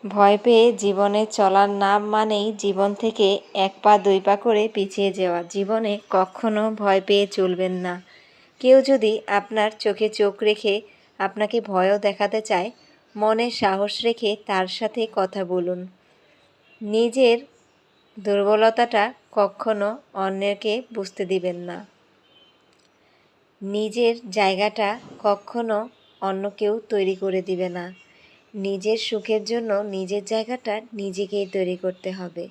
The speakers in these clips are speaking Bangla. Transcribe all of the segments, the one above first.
ভয় পেয়ে জীবনে চলার নাম মানেই জীবন থেকে এক পা দুই পা করে পিছিয়ে যাওয়া। জীবনে কখনো ভয় পেয়ে চলবেন না। কেউ যদি আপনার চোখে চোখ রেখে আপনাকে ভয়ও দেখাতে চায়, মনে সাহস রেখে তার সাথে কথা বলুন। নিজের দুর্বলতাটা কখনো অন্যকে বুঝতে দিবেন না। নিজের জায়গাটা কখনো অন্য কেউ তৈরি করে দিবে না। নিজের সুখের জন্য নিজের জায়গাটা নিজেকেই তৈরি করতে হবে।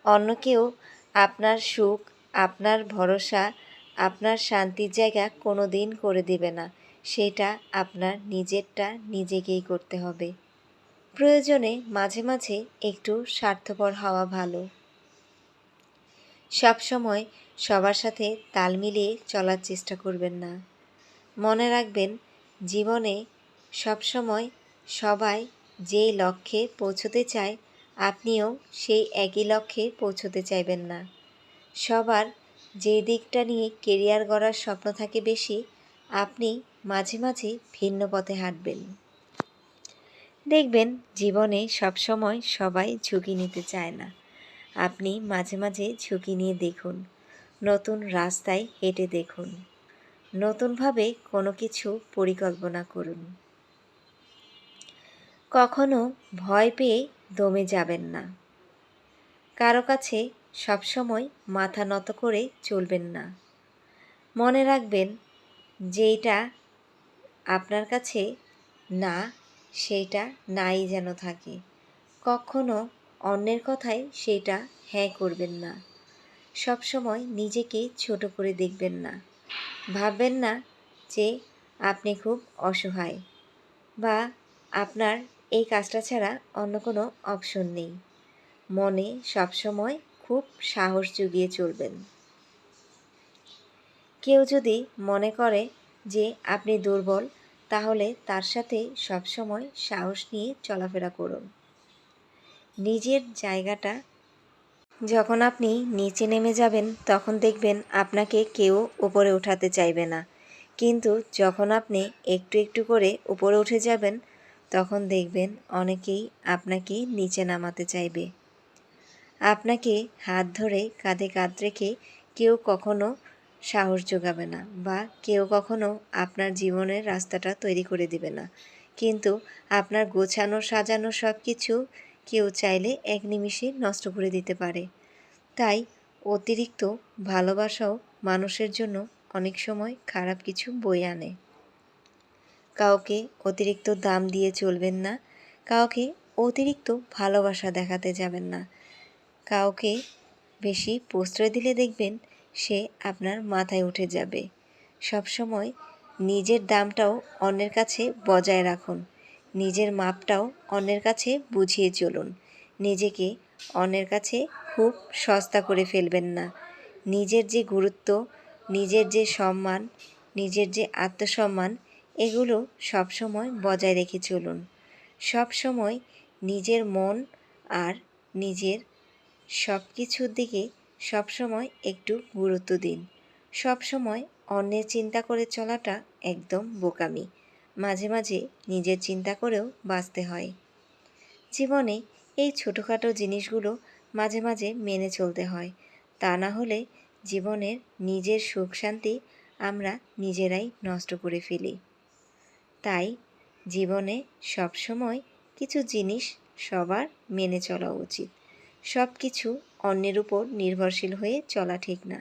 অন্য কেউ আপনার সুখ, আপনার ভরসা, আপনার শান্তির জায়গা কোনো দিন করে দিবে না। সেটা আপনার নিজেরটা নিজেকেই করতে হবে। প্রয়োজনে মাঝে মাঝে একটু স্বার্থপর হওয়া ভালো। সবসময় সবার সাথে তাল মিলিয়ে চলার চেষ্টা করবেন না। মনে রাখবেন, জীবনে সবসময় সবাই যেই লক্ষ্যে পৌঁছতে চায়, আপনিও সেই একই লক্ষ্যে পৌঁছতে চাইবেন না। সবার যে দিকটা নিয়ে কেরিয়ার গড়ার স্বপ্ন থাকে বেশি, আপনি মাঝে মাঝে ভিন্ন পথে হাঁটবেন। দেখবেন জীবনে সবসময় সবাই ঝুঁকি নিতে চায় না। আপনি মাঝে মাঝে ঝুঁকি নিয়ে দেখুন, নতুন রাস্তায় হেঁটে দেখুন, নতুনভাবে কোনো কিছু পরিকল্পনা করুন। কখনো ভয় পেয়ে দমে যাবেন না। কারো কাছে সবসময় মাথা নত করে চলবেন না। মনে রাখবেন, যেটা আপনার কাছে না, সেইটা নাই যেন থাকে। কখনো অন্যের কথায় সেইটা হ্যাঁ করবেন না। সবসময় নিজেকে ছোট করে দেখবেন না। ভাববেন না যে আপনি খুব অসহায় বা আপনার এই কাজটা ছাড়া অন্য কোনো অপশন নেই। মনে সবসময় খুব সাহস জুগিয়ে চলবেন। কেউ যদি মনে করে যে আপনি দুর্বল, তাহলে তার সাথে সবসময় সাহস নিয়ে চলাফেরা করুন। নিজের জায়গাটা যখন আপনি নিচে নেমে যাবেন, তখন দেখবেন আপনাকে কেউ উপরে উঠাতে চাইবে না। কিন্তু যখন আপনি একটু একটু করে উপরে উঠে যাবেন, তখন দেখবেন অনেকেই আপনাকে নিচে নামাতে চাইবে। আপনাকে হাত ধরে কাঁধে কাঁধ রেখে কেউ কখনো সাহস জোগাবে না, বা কেউ কখনো আপনার জীবনের রাস্তাটা তৈরি করে দিবে না। কিন্তু আপনার গোছানো সাজানো সব কিছু কেউ চাইলে এক নিমিষে নষ্ট করে দিতে পারে। তাই অতিরিক্ত ভালোবাসাও মানুষের জন্য অনেক সময় খারাপ কিছু বয়ে আনে। কাউকে অতিরিক্ত দাম দিয়ে চলবেন না। কাউকে অতিরিক্ত ভালোবাসা দেখাতে যাবেন না। কাউকে বেশি প্রশ্রয় দিলে দেখবেন সে আপনার মাথায় উঠে যাবে। সবসময় নিজের দামটাও অন্যের কাছে বজায় রাখুন। নিজের মাপটাও অন্যের কাছে বুঝিয়ে চলুন। নিজেকে অন্যের কাছে খুব সস্তা করে ফেলবেন না। নিজের যে গুরুত্ব, নিজের যে সম্মান, নিজের যে আত্মসম্মান, এগুলো সবসময় বজায় রেখে চলুন। সবসময় নিজের মন আর নিজের সব কিছুর দিকে সবসময় একটু গুরুত্ব দিন। সবসময় অন্যের চিন্তা করে চলাটা একদম বোকামি। মাঝে মাঝে নিজের চিন্তা করেও বাঁচতে হয়। জীবনে এই ছোটোখাটো জিনিসগুলো মাঝে মাঝে মেনে চলতে হয়। তা না হলে জীবনের নিজের সুখ শান্তি আমরা নিজেরাই নষ্ট করে ফেলি। তাই জীবনে সবসময় কিছু জিনিস সবার মেনে চলা উচিত। সব কিছু অন্যের উপর নির্ভরশীল হয়ে চলা ঠিক না।